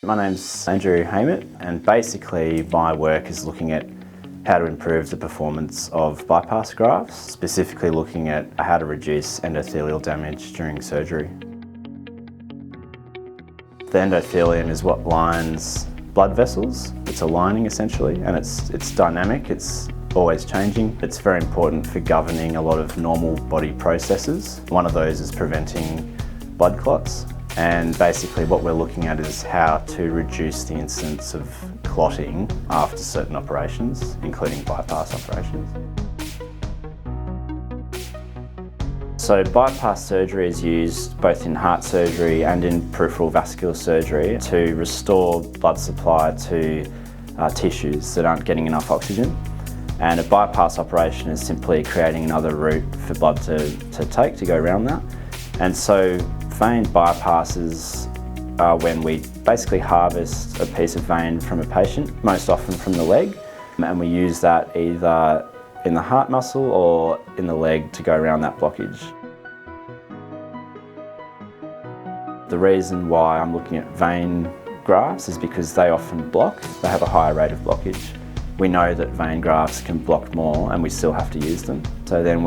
My name's Andrew Haymet, and basically my work is looking at how to improve the performance of bypass grafts, specifically looking at how to reduce endothelial damage during surgery. The endothelium is what lines blood vessels. It's a lining essentially, and it's dynamic, it's always changing. It's very important for governing a lot of normal body processes. One of those is preventing blood clots. And basically what we're looking at is how to reduce the incidence of clotting after certain operations, including bypass operations. So bypass surgery is used both in heart surgery and in peripheral vascular surgery to restore blood supply to tissues that aren't getting enough oxygen. And a bypass operation is simply creating another route for blood to take to go around that. And so vein bypasses are when we basically harvest a piece of vein from a patient, most often from the leg, and we use that either in the heart muscle or in the leg to go around that blockage. The reason why I'm looking at vein grafts is because they often block. They have a higher rate of blockage. We know that vein grafts can block more and we still have to use them. So then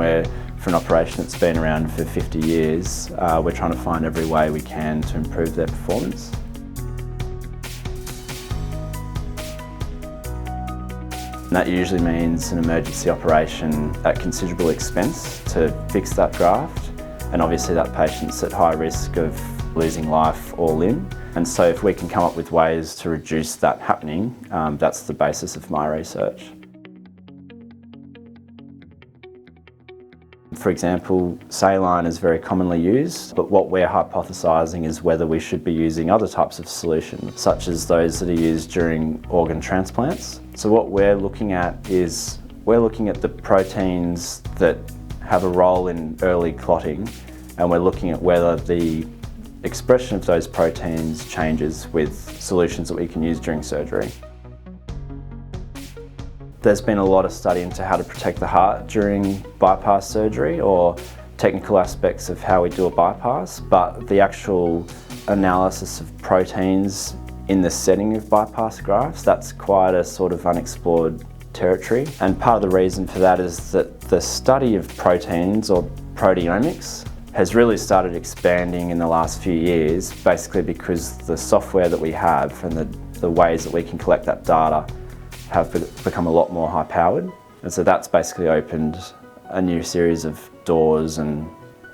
for an operation that's been around for 50 years, we're trying to find every way we can to improve their performance. And that usually means an emergency operation at considerable expense to fix that graft, and obviously that patient's at high risk of losing life or limb. And so if we can come up with ways to reduce that happening, that's the basis of my research. For example, saline is very commonly used, but what we're hypothesising is whether we should be using other types of solutions, such as those that are used during organ transplants. So what we're looking at is, we're looking at the proteins that have a role in early clotting, and we're looking at whether the expression of those proteins changes with solutions that we can use during surgery. There's been a lot of study into how to protect the heart during bypass surgery, or technical aspects of how we do a bypass, but the actual analysis of proteins in the setting of bypass grafts, that's quite a sort of unexplored territory. And part of the reason for that is that the study of proteins, or proteomics, has really started expanding in the last few years, basically because the software that we have and the ways that we can collect that data have become a lot more high-powered. And so that's basically opened a new series of doors and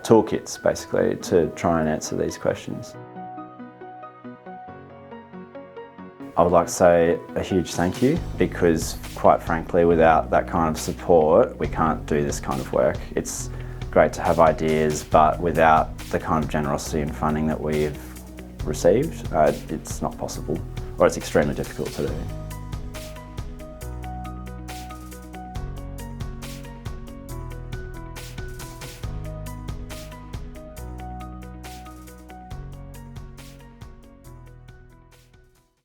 toolkits, basically, to try and answer these questions. I would like to say a huge thank you, because quite frankly, without that kind of support, we can't do this kind of work. It's great to have ideas, but without the kind of generosity and funding that we've received, it's not possible, or it's extremely difficult to do.